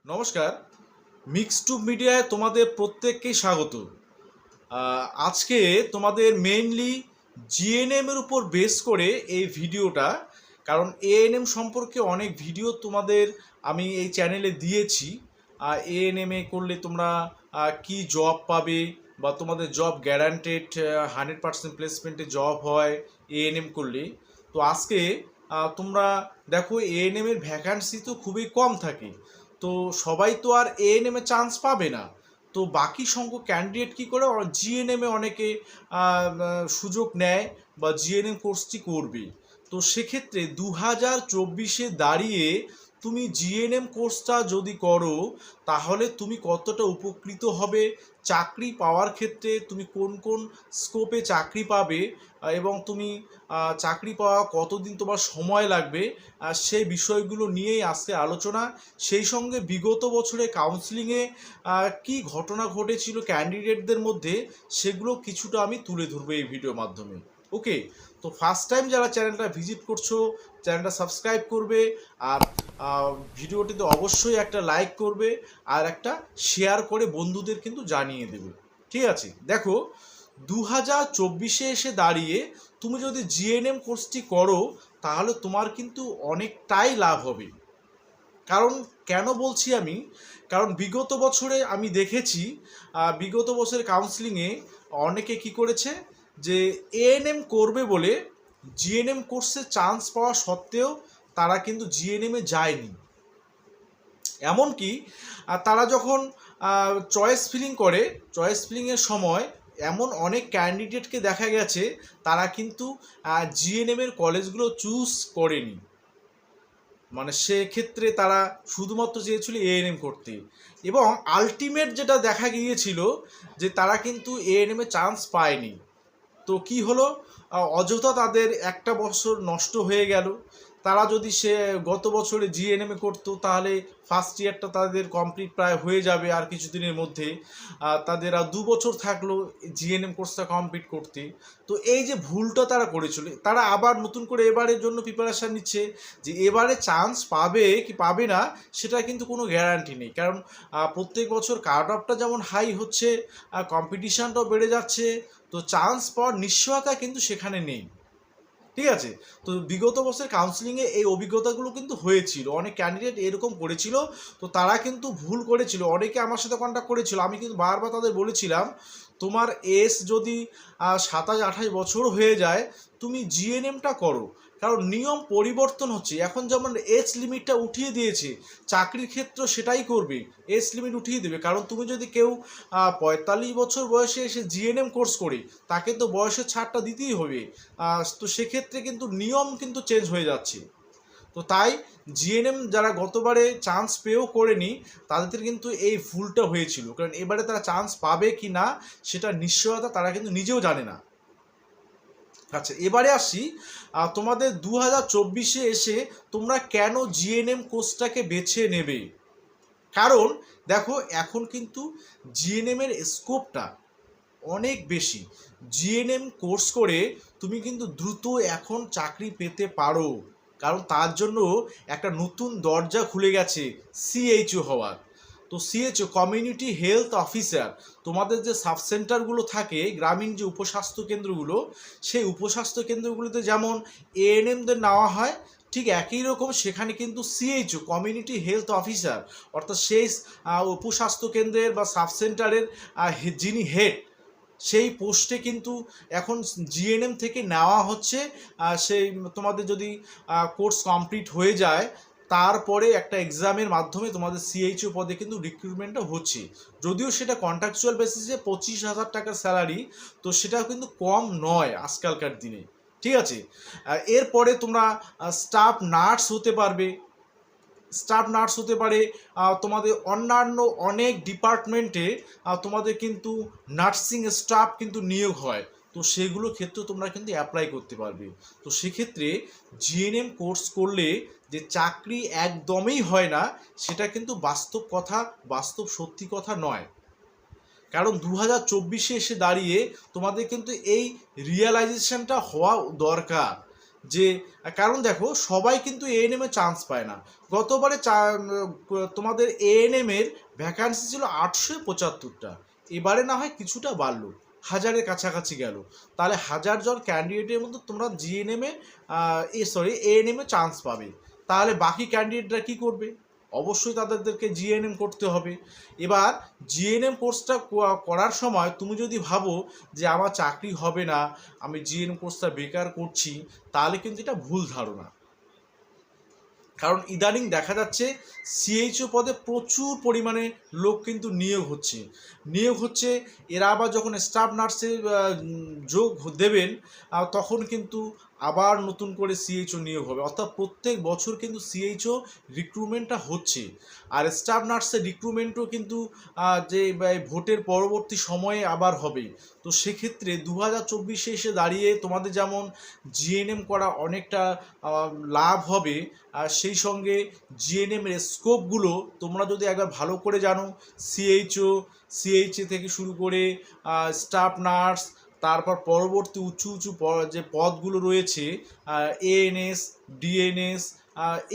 নমস্কার। Mix two মিডিয়ায় তোমাদের প্রত্যেককেই স্বাগত। আজকে তোমাদের মেইনলি জিএনএম এর উপর বেস করে এই ভিডিওটা, কারণ এএনএম সম্পর্কে অনেক ভিডিও তোমাদের আমি এই চ্যানেলে দিয়েছি। এএনএম এ করলে তোমরা কি জব পাবে বা তোমাদের জব গ্যারান্টেড 100% প্লেসমেন্টে জব হয় এএনএম করলে। তো আজকে তোমরা দেখো এএনএম এর ভ্যাকান্সি তো খুবই কম থাকে, তো সবাই তো আর এএনএম এ চান্স পাবে না। তো বাকি সংখ্যক ক্যান্ডিডেট কী করে জিএনএম এ অনেকে সুযোগ নেয় বা জিএনএম কোর্সটি করবে। তো সেক্ষেত্রে 2024-এ দাঁড়িয়ে তুমি জিএনএম কোর্সটা যদি করো তাহলে তুমি কতটা উপকৃত হবে, চাকরি পাওয়ার ক্ষেত্রে তুমি কোন কোন স্কোপে চাকরি পাবে এবং তুমি চাকরি পাওয়া কতদিন তোমার সময় লাগবে, সেই বিষয়গুলো নিয়েই আজকে আলোচনা। সেই সঙ্গে বিগত বছরে কাউন্সিলিংয়ে কি ঘটনা ঘটেছিল ক্যান্ডিডেটদের মধ্যে সেগুলো কিছুটা আমি তুলে ধরবো এই ভিডিওর মাধ্যমে। ওকে, তো ফার্স্ট টাইম যারা চ্যানেলটা ভিজিট করছো চ্যানেলটা সাবস্ক্রাইব করবে, আর ভিডিওটিতে অবশ্যই একটা লাইক করবে আর একটা শেয়ার করে বন্ধুদের কিন্তু জানিয়ে দেবে। ঠিক আছে, দেখো 2024-এ এসে দাঁড়িয়ে তুমি যদি জিএনএম কোর্সটি করো তাহলে তোমার কিন্তু অনেকটাই লাভ হবে। কারণ কেন বলছি আমি, কারণ বিগত বছরে আমি দেখেছি বিগত বছরের কাউন্সিলিংয়ে অনেকে কি করেছে যে এএনএম করবে বলে জিএনএম কোর্সে চান্স পাওয়া সত্ত্বেও তারা কিন্তু জিএনএমে যায়নি। এমনকি তারা যখন চয়েস ফিলিং করে, চয়েস ফিলিংয়ের সময় এমন অনেক ক্যান্ডিডেটকে দেখা গেছে তারা কিন্তু জিএনএমের কলেজগুলো চুজ করেনি। মানে সেক্ষেত্রে তারা শুধুমাত্র চেয়েছিল এএনএম করতে, এবং আলটিমেট যেটা দেখা গিয়েছিল যে তারা কিন্তু এএনএমে চান্স পায়নি। তো কি হলো, অযথা তাদের একটা বছর নষ্ট হয়ে গেল। তারা যদি সে গত বছরে জিএনএমে করতো তাহলে ফার্স্ট ইয়ারটা তাদের কমপ্লিট প্রায় হয়ে যাবে আর কিছুদিনের মধ্যে। তাদের আর 2 বছর থাকলো জিএনএম কোর্সটা কমপ্লিট করতে। তো এই যে ভুলটা তারা করেছিল, তারা আবার নতুন করে এবারের জন্য প্রিপারেশান নিচ্ছে যে এবারে চান্স পাবে কি পাবে না সেটা কিন্তু কোনো গ্যারান্টি নেই। কারণ প্রত্যেক বছর কাট অফটা যেমন হাই হচ্ছে, কম্পিটিশানটাও বেড়ে যাচ্ছে, তো চান্স পাওয়ার নিশ্চয়তা কিন্তু সেখানে নেই। ঠিক আছে, তো বিগত বছরের কাউন্সিলিংয়ে এই অভিজ্ঞতাগুলো কিন্তু হয়েছিল, অনেক ক্যান্ডিডেট এরকম করেছিল। তো তারা কিন্তু ভুল করেছিল, অনেকে আমার সাথে কন্ট্যাক্ট করেছিল, আমি কিন্তু বারবার তাদের বলেছিলাম তোমার এজ যদি 27-28 বছর হয়ে যায় তুমি জিএনএমটা করো। কারণ নিয়ম পরিবর্তন হচ্ছে, এখন যেমন এজ লিমিটটা উঠিয়ে দিয়েছে, চাকরির ক্ষেত্র সেটাই করবে, এজ লিমিট উঠিয়ে দেবে। কারণ তুমি যদি কেউ 45 বছর বয়সে এসে জিএনএম কোর্স করে তাকে তো বয়সের ছাড়টা দিতেই হবে। তো সেক্ষেত্রে কিন্তু নিয়ম কিন্তু চেঞ্জ হয়ে যাচ্ছে। তো তাই জিএনএম যারা গতবারে চান্স পেয়েও করেনি তাদের কিন্তু এই ভুলটা হয়েছিল, কারণ এবারে তারা চান্স পাবে কি না সেটা নিশ্চয়তা তারা কিন্তু নিজেও জানে না। আচ্ছা, এবারে আসি তোমাদের 2024-এ এসে তোমরা কেন জিএনএম কোর্সটাকে বেছে নেবে। কারণ দেখো এখন কিন্তু জিএনএমের স্কোপটা অনেক বেশি। জিএনএম কোর্স করে তুমি কিন্তু দ্রুত এখন চাকরি পেতে পারো, কারণ তার জন্য একটা নতুন দরজা খুলে গেছে সিএইচও হওয়ার। তো সিএইচও কমিউনিটি হেলথ অফিসার, তোমাদের যে সাব সেন্টারগুলো থাকে গ্রামীণ যে উপস্বাস্থ্য কেন্দ্রগুলো, সেই উপস্বাস্থ্য কেন্দ্রগুলোতে যেমন এএনএমদের নেওয়া হয় ঠিক একই রকম সেখানে কিন্তু সিএইচও কমিউনিটি হেলথ অফিসার, অর্থাৎ সেই উপস্বাস্থ্য কেন্দ্রের বা সাব সেন্টারের যিনি হেড সেই পোস্টে কিন্তু এখন জিএনএম থেকে নেওয়া হচ্ছে। সেই তোমাদের যদি কোর্স কমপ্লিট হয়ে যায় তারপরে একটা এক্সামের মাধ্যমে তোমাদের সিএইচও পদে কিন্তু রিক্রুটমেন্টটা হচ্ছে। যদিও সেটা কন্ট্রাকচুয়াল বেসিসে 25,000 টাকার স্যালারি, তো সেটা কিন্তু কম নয় আজকালকার দিনে। ঠিক আছে, এরপরে তোমরা স্টাফ নার্স হতে পারবে, স্টাফ নার্স হতে পারে। তোমাদের অন্যান্য অনেক ডিপার্টমেন্টে তোমাদের কিন্তু নার্সিং স্টাফ কিন্তু নিয়োগ হয়, তো সেগুলো ক্ষেত্রে তোমরা কিন্তু অ্যাপ্লাই করতে পারবে। তো সেক্ষেত্রে জিএনএম কোর্স করলে যে চাকরি একদমই হয় না সেটা কিন্তু বাস্তব কথা, বাস্তব সত্যি কথা নয়। কারণ 2024-এ এসে দাঁড়িয়ে তোমাদের কিন্তু এই রিয়েলাইজেশনটা হওয়া দরকার যে কারণ দেখো সবাই কিন্তু এএনএম এ চান্স পায় না। গতবারে তোমাদের এএনএম এর ভ্যাকান্সি ছিল 875টা, এবারে না হয় কিছুটা বাড়লো, হাজারের কাছাকাছি গেল। তাহলে 1000 জন ক্যান্ডিডেটের মধ্যে তোমরা জিএনএম এএনএম এ চান্স পাবে। তাহলে বাকি ক্যান্ডিডেটরা কি করবে? অবশ্যই তাদেরকে জিএনএম করতে হবে। এবার জিএনএম কোর্সটা করার সময় তুমি যদি ভাবো যে আমার চাকরি হবে না, আমি জিএনএম কোর্সটা বেকার করছি, তাহলে কিন্তু এটা ভুল ধারণা। কারণ ইদানিং দেখা যাচ্ছে সিএইচও পদে প্রচুর পরিমাণে লোক কিন্তু নিয়োগ হচ্ছে। এরা আবার যখন স্টাফ নার্সে যোগ দেবেন তখন কিন্তু আবার নতুন করে সিএইচও নিয়োগ হবে, অর্থাৎ প্রত্যেক বছর কিন্তু সিএইচও রিক্রুটমেন্টটা হচ্ছে। আর স্টাফ নার্সের রিক্রুটমেন্টও কিন্তু যে ভোটের পরবর্তী সময়ে আবার হবে। তো সেক্ষেত্রে 2024 এসে দাঁড়িয়ে তোমাদের যেমন জিএনএম করা অনেকটা লাভ হবে, আর সেই সঙ্গে জিএনএম এর স্কোপগুলো তোমরা যদি একবার ভালো করে জানো, সিএইচএ থেকে শুরু করে স্টাফ নার্স, তারপর পরবর্তী উঁচু যে পদগুলো রয়েছে এএনএস, ডিএনএস,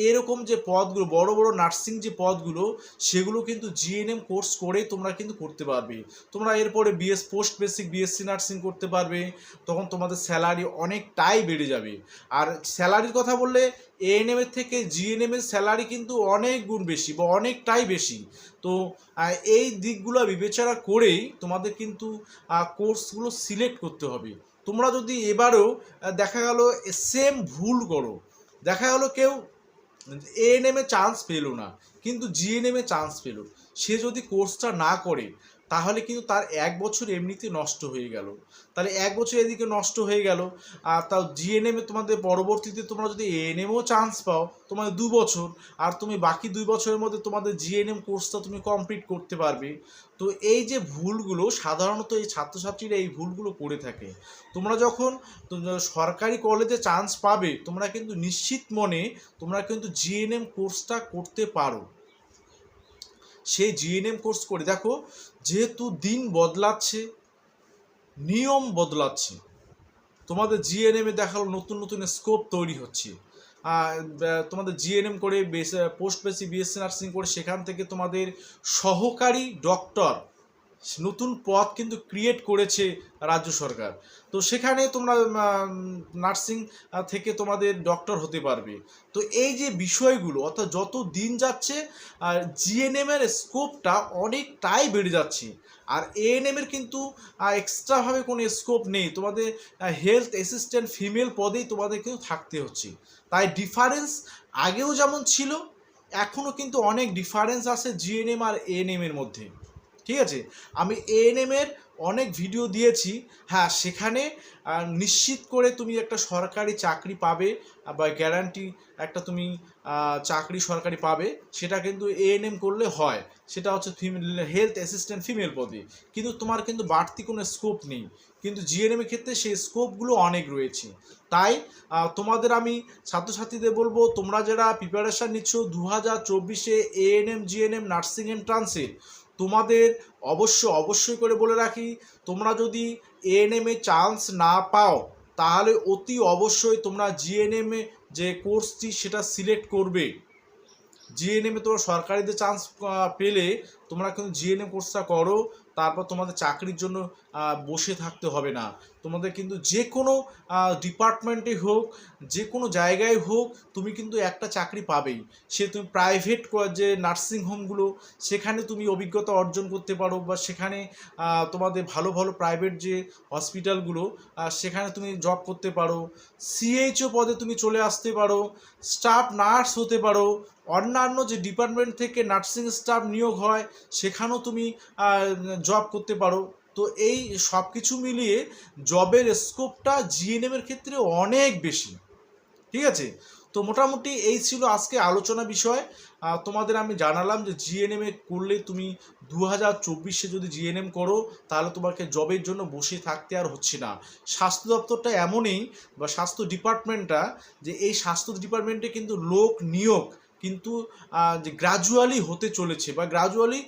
এরকম যে পদগুলো বড় বড় নার্সিং যে পদগুলো, সেগুলো কিন্তু জিএনএম কোর্স করে তোমরা কিন্তু করতে পারবে। তোমরা এরপরে পোস্ট বেসিক বিএসসি নার্সিং করতে পারবে, তখন তোমাদের স্যালারি অনেকটাই বেড়ে যাবে। আর স্যালারির কথা বললে এএনএম এর থেকে জিএনএম এর স্যালারি কিন্তু অনেক গুণ বেশি বা অনেকটাই বেশি। তো এই দিকগুলো বিবেচনা করেই তোমাদের কিন্তু কোর্সগুলো সিলেক্ট করতে হবে। তোমরা যদি এবারেও দেখা গেল সেম ভুল করো, দেখা গেল কেউ এএনএম এ চান্স পেলো না কিন্তু জিএনএম এ চান্স পেলো, সে যদি কোর্সটা না করে তাহলে কিন্তু তার 1 বছর এমনিতে নষ্ট হয়ে গেল। তাহলে 1 বছর এদিকে নষ্ট হয়ে গেল, আর তাও জিএনএম এ তোমাদের পরবর্তীতে তোমরা যদি এএনএমও চান্স পাও তোমাদের 2 বছর, আর তুমি বাকি 2 বছরের মধ্যে তোমাদের জিএনএম কোর্সটা তুমি কমপ্লিট করতে পারবে। তো এই যে ভুলগুলো সাধারণত এই ছাত্রছাত্রীরা এই ভুলগুলো করে থাকে। তোমরা যখন সরকারি কলেজে চান্স পাবে তোমরা কিন্তু নিশ্চিত মনে তোমরা কিন্তু জিএনএম কোর্সটা করতে পারো। সেই জিএনএম কোর্স করে দেখো, যেহেতু দিন বদলাচ্ছে, নিয়ম বদলাচ্ছে, তোমাদের জিএনএমে দেখালো নতুন নতুন স্কোপ তৈরি হচ্ছে। তোমাদের জিএনএম করে পোস্ট বেসিক বিএসসি নার্সিং করে সেখান থেকে তোমাদের সহকারী ডক্টর নতুন পদ কিন্তু ক্রিয়েট করেছে রাজ্য সরকার। তো সেখানে তোমরা নার্সিং থেকে তোমাদের ডক্টর হতে পারবে। তো এই যে বিষয়গুলো, অর্থাৎ যত দিন যাচ্ছে জিএনএম এর স্কোপটা অনেকটাই বেড়ে যাচ্ছে। আর এএনএম এর কিন্তু এক্সট্রাভাবে কোনো স্কোপ নেই, তোমাদের হেলথ অ্যাসিস্ট্যান্ট ফিমেল পদেই তোমাদের কিন্তু থাকতে হচ্ছে। তাই ডিফারেন্স আগেও যেমন ছিল এখনও কিন্তু অনেক ডিফারেন্স আছে জিএনএম আর এএনএম এর মধ্যে। ঠিক আছে, আমি এএনএম এর অনেক ভিডিও দিয়েছি। হ্যাঁ, সেখানে নিশ্চিত করে তুমি একটা সরকারি চাকরি পাবে বা গ্যারান্টি একটা তুমি চাকরি সরকারি পাবে, সেটা কিন্তু এএনএম করলে হয়। সেটা হচ্ছে হেলথ অ্যাসিস্ট্যান্ট ফিমেল পদে, কিন্তু তোমার কিন্তু বাড়তি কোনো স্কোপ নেই। কিন্তু জিএনএম এর ক্ষেত্রে সেই স্কোপগুলো অনেক রয়েছে। তাই তোমাদের আমি ছাত্রছাত্রীদের বলবো, তোমরা যারা প্রিপারেশান নিচ্ছ 2024-এ এএনএম জিএনএম নার্সিং এন্ট্রান্সে, তোমাদের অবশ্যই করে বলে রাখি, তোমরা যদি এএনএম এ চান্স না পাও তাহলে অতি অবশ্যই তোমরা জিএনএম এ যে কোর্সটি সেটা সিলেক্ট করবে। জিএনএম এ তোমরা সরকারিতে চান্স পেলে তোমরা কিন্তু জিএনএম কোর্সটা করো, তারপর তোমাদের চাকরির জন্য বসে থাকতে হবে না। তোমাদের কিন্তু যে কোনো ডিপার্টমেন্টে হোক, যে কোনো জায়গায় হোক, তুমি কিন্তু একটা চাকরি পাবেই। সে তুমি প্রাইভেট যে নার্সিং হোমগুলো সেখানে তুমি অভিজ্ঞতা অর্জন করতে পারো, বা সেখানে তোমাদের ভালো ভালো প্রাইভেট যে হসপিটালগুলো সেখানে তুমি জব করতে পারো, সিএইচও পদে তুমি চলে আসতে পারো, স্টাফ নার্স হতে পারো, অন্যান্য যে ডিপার্টমেন্ট থেকে নার্সিং স্টাফ নিয়োগ হয় সেখানেও তুমি জব করতে পারো। তো এই সব কিছু মিলিয়ে জবের স্কোপটা জিএনএম এর ক্ষেত্রে অনেক বেশি। ঠিক আছে, তো মোটামুটি এই ছিল আজকে আলোচনা বিষয়। তোমাদের আমি জানালাম যে জিএনএম এ করলে তুমি 2024-এ যদি জিএনএম করো তাহলে তোমাকে জবের জন্য বসে থাকতে আর হচ্ছে না। স্বাস্থ্য দপ্তরটা এমনই, বা স্বাস্থ্য ডিপার্টমেন্টটা, যে এই স্বাস্থ্য ডিপার্টমেন্টে কিন্তু লোক নিয়োগ কিন্তু যে গ্র্যাজুয়ালি হতে চলেছে বা গ্র্যাজুয়ালি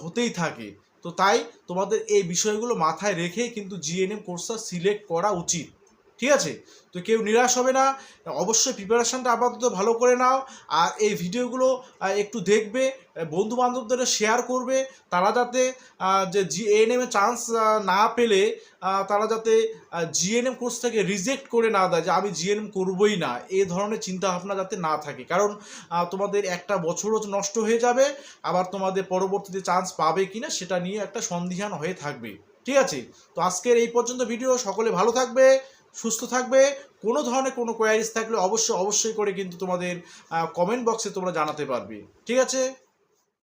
হতেই থাকে। তো তাই তোমাদের এই বিষয়গুলো মাথায় রেখেই কিন্তু জিএনএম কোর্সটা সিলেক্ট করা উচিত। ঠিক আছে? তো কেউ নিরাশ হবে না, অবশ্যই প্রিপারেশানটা আপাতত ভালো করে নাও। আর এই ভিডিওগুলো একটু দেখবে, বন্ধু বান্ধবদের শেয়ার করবে, তারা যাতে যে জিএনএমে চান্স না পেলে তারা যাতে জিএনএম কোর্স থেকে রিজেক্ট করে না দেয়, যে আমি জিএনএম করবই না, এই ধরনের চিন্তাভাবনা যাতে না থাকে। কারণ তোমাদের একটা বছরও নষ্ট হয়ে যাবে, আবার তোমাদের পরবর্তীতে চান্স পাবে কিনা সেটা নিয়ে একটা সন্দিহান হয়ে থাকবে। ঠিক আছে? তো আজকের এই পর্যন্ত ভিডিও। সকলে ভালো থাকবে, সুস্থ থাকবে। কোনো ধরনের কোনো কোয়ারিজ থাকলে অবশ্যই করে কিন্তু তোমাদের কমেন্ট বক্সে তোমরা জানাতে পারবে। ঠিক আছে?